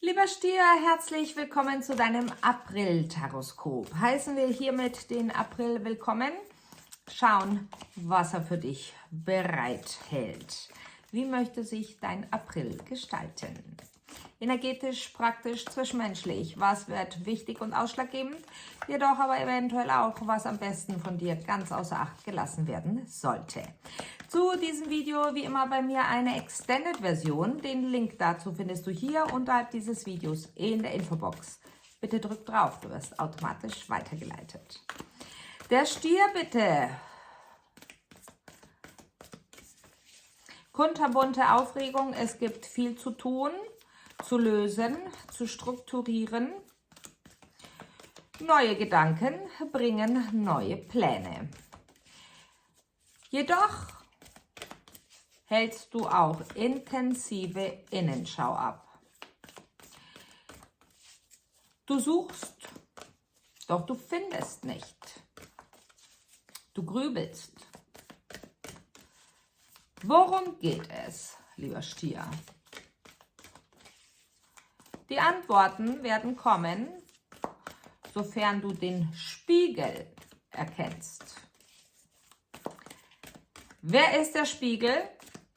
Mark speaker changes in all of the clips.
Speaker 1: Lieber Stier, herzlich willkommen zu deinem April-Taroskop. Heißen wir hiermit den April willkommen. Schauen, was er für dich bereithält. Wie möchte sich dein April gestalten? Energetisch, praktisch, zwischenmenschlich. Was wird wichtig und ausschlaggebend? Jedoch aber eventuell auch, was am besten von dir ganz außer Acht gelassen werden sollte. Zu diesem Video wie immer bei mir eine Extended-Version. Den Link dazu findest du hier unterhalb dieses Videos in der Infobox. Bitte drück drauf, du wirst automatisch weitergeleitet. Der Stier bitte. Kunterbunte Aufregung, es gibt viel zu tun, zu lösen, zu strukturieren. Neue Gedanken bringen neue Pläne. Jedoch hältst du auch intensive Innenschau ab. Du suchst, doch du findest nicht. Du grübelst. Worum geht es, lieber Stier? Die Antworten werden kommen, sofern du den Spiegel erkennst. Wer ist der Spiegel?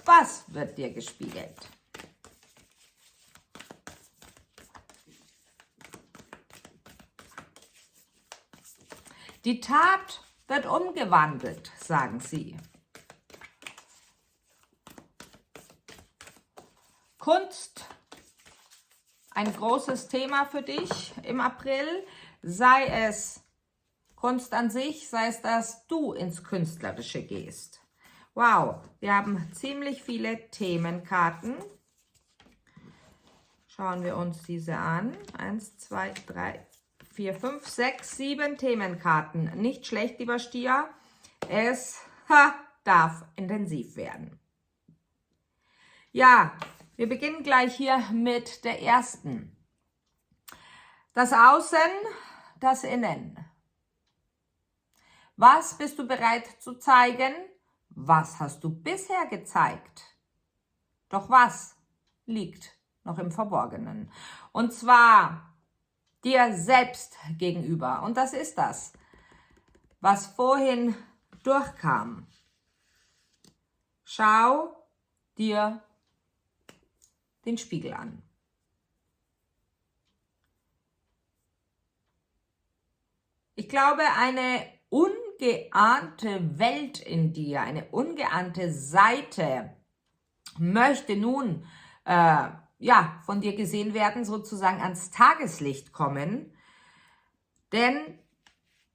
Speaker 1: Was wird dir gespiegelt? Die Tat wird umgewandelt, sagen sie. Kunst, ein großes Thema für dich im April, sei es Kunst an sich, sei es, dass du ins Künstlerische gehst. Wow, wir haben ziemlich viele Themenkarten. Schauen wir uns diese an. 1, 2, 3, 4, 5, 6, 7 Themenkarten. Nicht schlecht, lieber Stier. Es darf intensiv werden. Ja, wir beginnen gleich hier mit der ersten. Das Außen, das Innen. Was bist du bereit zu zeigen? Was hast du bisher gezeigt? Doch was liegt noch im Verborgenen? Und zwar dir selbst gegenüber. Und das ist das, was vorhin durchkam. Schau dir den Spiegel an. Ich glaube, eine ungeahnte Welt in dir, eine ungeahnte Seite möchte nun von dir gesehen werden, sozusagen ans Tageslicht kommen. Denn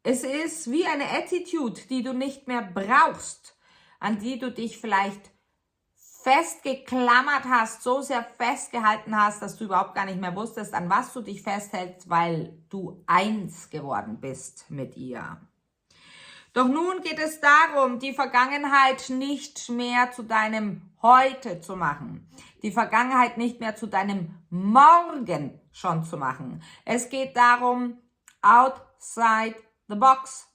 Speaker 1: es ist wie eine Attitude, die du nicht mehr brauchst, an die du dich vielleicht festgeklammert hast, so sehr festgehalten hast, dass du überhaupt gar nicht mehr wusstest, an was du dich festhältst, weil du eins geworden bist mit ihr. Doch nun geht es darum, die Vergangenheit nicht mehr zu deinem Heute zu machen, die Vergangenheit nicht mehr zu deinem Morgen schon zu machen. Es geht darum, outside the box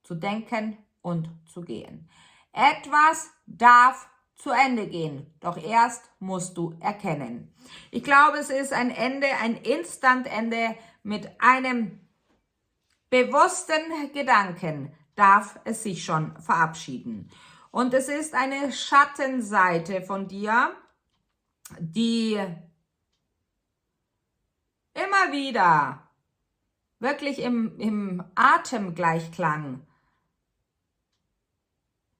Speaker 1: zu denken und zu gehen. Etwas darf zu Ende gehen, doch erst musst du erkennen. Ich glaube, es ist ein Ende, ein Instant-Ende mit einem bewussten Gedanken darf es sich schon verabschieden. Und es ist eine Schattenseite von dir, die immer wieder wirklich im Atemgleichklang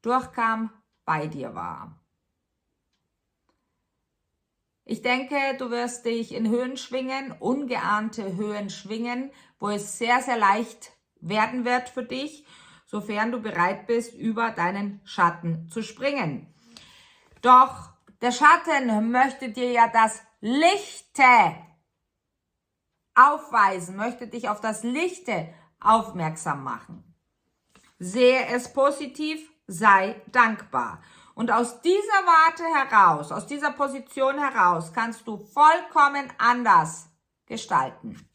Speaker 1: durchkam, bei dir war. Ich denke, du wirst dich in Höhen schwingen, ungeahnte Höhen schwingen, wo es sehr, sehr leicht werden wird für dich, sofern du bereit bist, über deinen Schatten zu springen. Doch der Schatten möchte dir ja das Lichte aufweisen, möchte dich auf das Lichte aufmerksam machen. Sehe es positiv, sei dankbar. Und aus dieser Warte heraus, aus dieser Position heraus, kannst du vollkommen anders gestalten.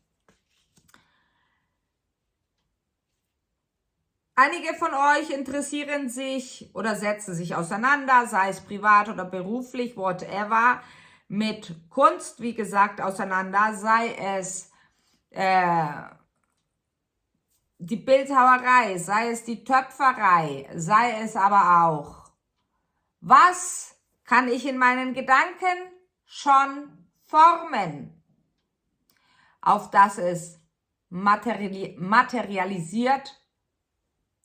Speaker 1: Einige von euch interessieren sich oder setzen sich auseinander, sei es privat oder beruflich, whatever, mit Kunst, wie gesagt, auseinander, sei es die Bildhauerei, sei es die Töpferei, sei es aber auch, was kann ich in meinen Gedanken schon formen, auf dass es materialisiert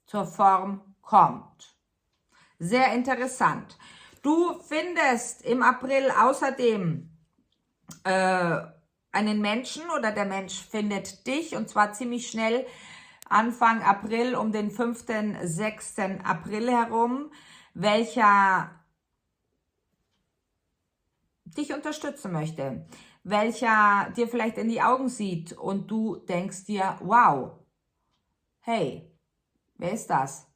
Speaker 1: zur Form kommt. Sehr interessant. Du findest im April außerdem einen Menschen oder der Mensch findet dich und zwar ziemlich schnell Anfang April um den 5., 6. April herum, welcher dich unterstützen möchte, welcher dir vielleicht in die Augen sieht und du denkst dir, wow, hey, wer ist das?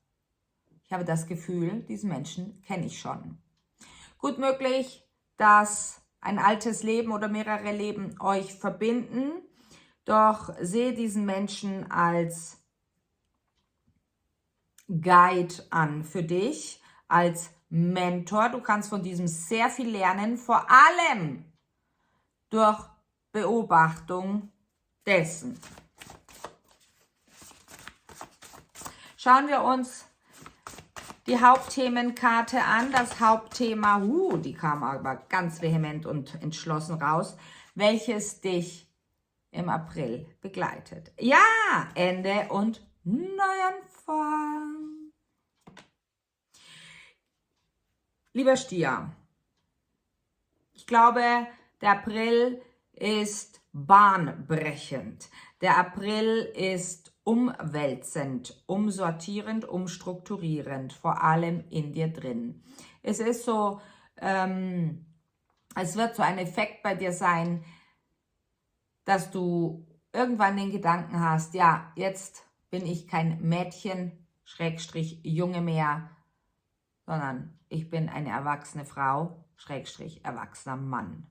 Speaker 1: Ich habe das Gefühl, diesen Menschen kenne ich schon. Gut möglich, dass ein altes Leben oder mehrere Leben euch verbinden, doch sehe diesen Menschen als Guide an für dich, als Mentor. Du kannst von diesem sehr viel lernen, vor allem durch Beobachtung dessen. Schauen wir uns die Hauptthemenkarte an. Das Hauptthema, die kam aber ganz vehement und entschlossen raus, welches dich im April begleitet. Ja, Ende und Neuanfang. Lieber Stier, ich glaube, der April ist bahnbrechend. Der April ist umwälzend, umsortierend, umstrukturierend, vor allem in dir drin. Es ist so, es wird so ein Effekt bei dir sein, dass du irgendwann den Gedanken hast, ja, jetzt bin ich kein Mädchen, Schrägstrich Junge mehr, sondern ich bin eine erwachsene Frau, Schrägstrich erwachsener Mann.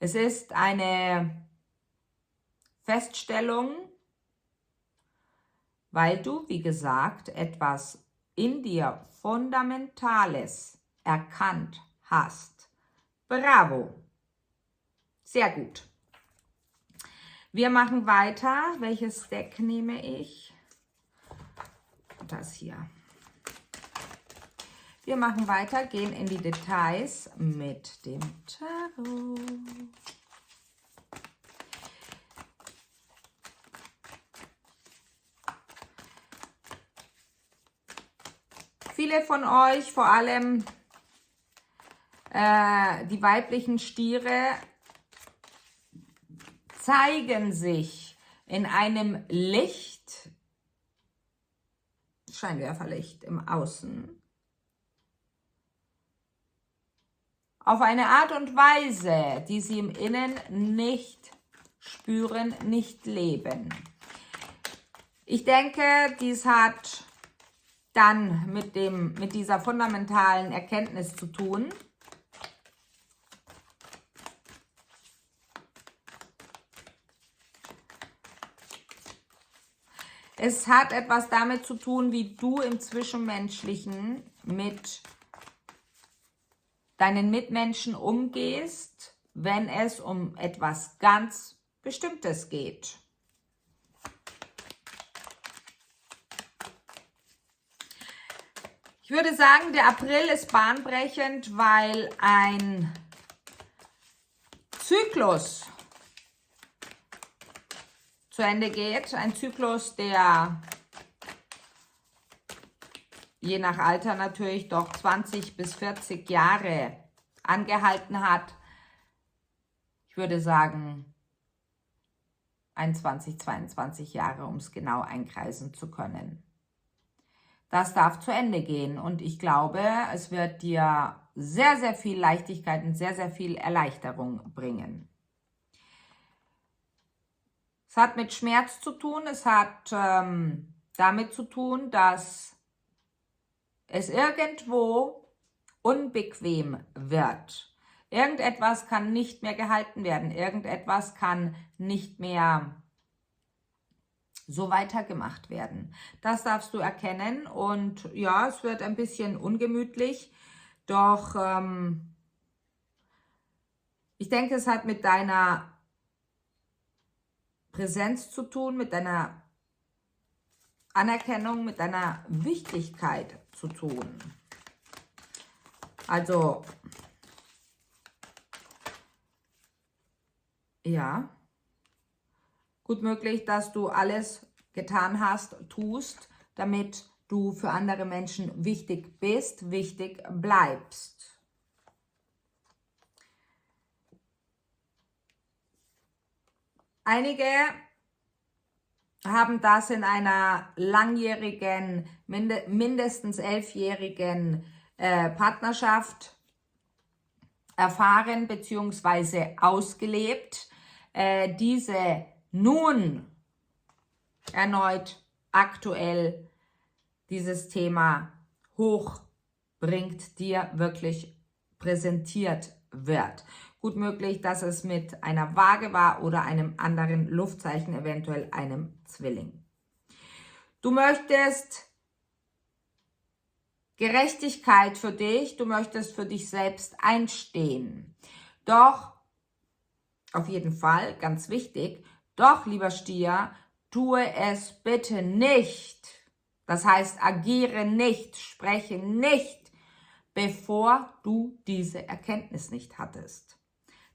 Speaker 1: Es ist eine Feststellung, weil du, wie gesagt, etwas in dir Fundamentales erkannt hast. Bravo! Sehr gut. Wir machen weiter. Welches Deck nehme ich? Das hier. Wir machen weiter, gehen in die Details mit dem Tarot. Viele von euch, vor allem die weiblichen Stiere, zeigen sich in einem Licht, Scheinwerferlicht im Außen, auf eine Art und Weise, die sie im Innen nicht spüren, nicht leben. Ich denke, dies hat dann mit dieser fundamentalen Erkenntnis zu tun. Es hat etwas damit zu tun, wie du im Zwischenmenschlichen mit deinen Mitmenschen umgehst, wenn es um etwas ganz Bestimmtes geht. Ich würde sagen, der April ist bahnbrechend, weil ein Zyklus zu Ende geht. Ein Zyklus, der je nach Alter natürlich doch 20 bis 40 Jahre angehalten hat. Ich würde sagen 21, 22 Jahre, um es genau einkreisen zu können. Das darf zu Ende gehen und ich glaube, es wird dir sehr, sehr viel Leichtigkeit und sehr, sehr viel Erleichterung bringen. Es hat mit Schmerz zu tun, es hat damit zu tun, dass es irgendwo unbequem wird. Irgendetwas kann nicht mehr gehalten werden, irgendetwas kann nicht mehr so weitergemacht werden. Das darfst du erkennen und ja, es wird ein bisschen ungemütlich, doch Ich denke, es hat mit deiner Präsenz zu tun, mit deiner Anerkennung, mit deiner Wichtigkeit zu tun. Also, ja, gut möglich, dass du alles getan hast, tust, damit du für andere Menschen wichtig bist, wichtig bleibst. Einige haben das in einer langjährigen, mindestens 11-jährigen Partnerschaft erfahren bzw. ausgelebt, diese nun erneut aktuell dieses Thema hochbringt, dir wirklich präsentiert wird. Gut möglich, dass es mit einer Waage war oder einem anderen Luftzeichen, eventuell einem Zwilling. Du möchtest Gerechtigkeit für dich, du möchtest für dich selbst einstehen. Doch, auf jeden Fall, ganz wichtig, doch, lieber Stier, tue es bitte nicht. Das heißt, agiere nicht, spreche nicht, bevor du diese Erkenntnis nicht hattest.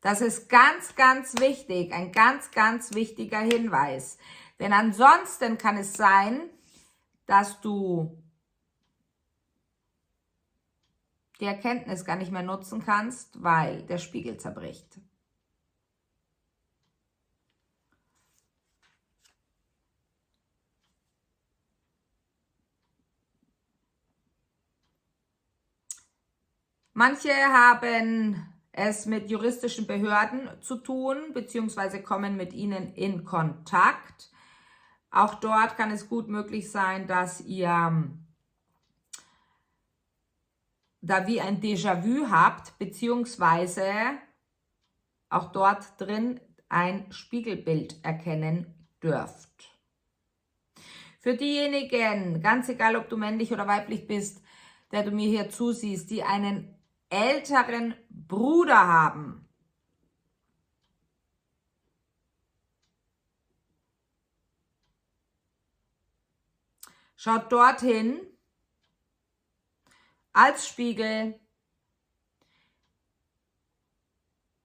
Speaker 1: Das ist ganz, ganz wichtig, ein ganz, ganz wichtiger Hinweis. Denn ansonsten kann es sein, dass du die Erkenntnis gar nicht mehr nutzen kannst, weil der Spiegel zerbricht. Manche haben es mit juristischen Behörden zu tun, beziehungsweise kommen mit ihnen in Kontakt. Auch dort kann es gut möglich sein, dass ihr da wie ein Déjà-vu habt, beziehungsweise auch dort drin ein Spiegelbild erkennen dürft. Für diejenigen, ganz egal ob du männlich oder weiblich bist, der du mir hier zusiehst, die einen älteren Bruder haben, schaut dorthin als Spiegel,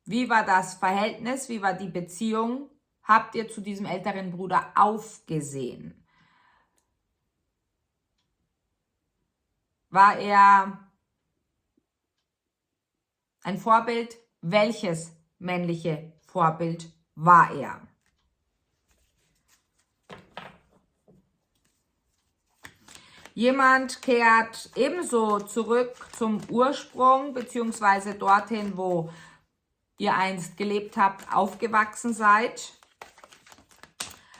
Speaker 1: wie war das Verhältnis, wie war die Beziehung, habt ihr zu diesem älteren Bruder aufgesehen? War er ein Vorbild? Welches männliche Vorbild war er? Jemand kehrt ebenso zurück zum Ursprung, beziehungsweise dorthin, wo ihr einst gelebt habt, aufgewachsen seid.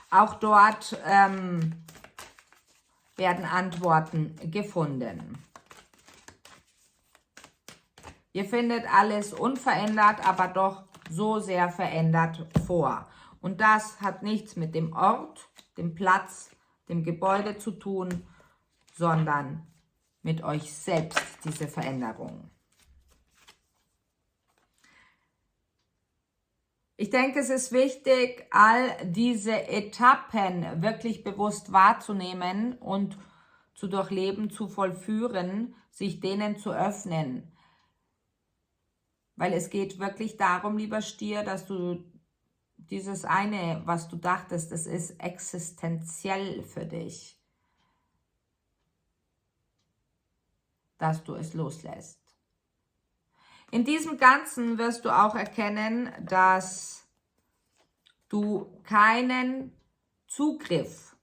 Speaker 1: Auch dort werden Antworten gefunden. Ihr findet alles unverändert, aber doch so sehr verändert vor. Und das hat nichts mit dem Ort, dem Platz, dem Gebäude zu tun, sondern mit euch selbst, diese Veränderung. Ich denke, es ist wichtig, all diese Etappen wirklich bewusst wahrzunehmen und zu durchleben, zu vollführen, sich denen zu öffnen. Weil es geht wirklich darum, lieber Stier, dass du dieses eine, was du dachtest, das ist existenziell für dich, dass du es loslässt. In diesem Ganzen wirst du auch erkennen, dass du keinen Zugriff,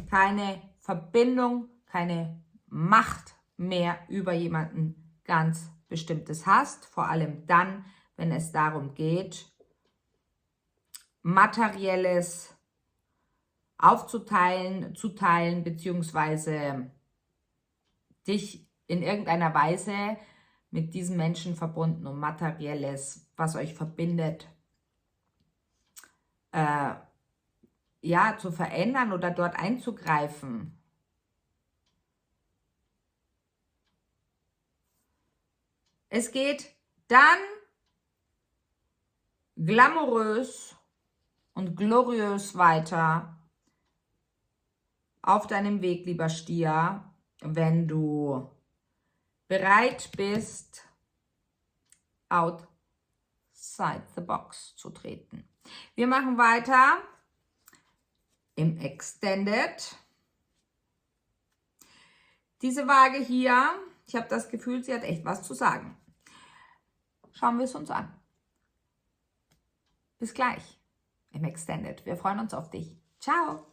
Speaker 1: keine Verbindung, keine Macht mehr über jemanden ganz Bestimmtes hast, vor allem dann, wenn es darum geht, Materielles aufzuteilen, zu teilen, beziehungsweise dich in irgendeiner Weise mit diesen Menschen verbunden, um Materielles, was euch verbindet, ja, zu verändern oder dort einzugreifen. Es geht dann glamourös und gloriös weiter auf deinem Weg, lieber Stier, wenn du bereit bist, outside the box zu treten. Wir machen weiter im Extended. Diese Waage hier, ich habe das Gefühl, sie hat echt was zu sagen. Schauen wir es uns an. Bis gleich im Extended. Wir freuen uns auf dich. Ciao.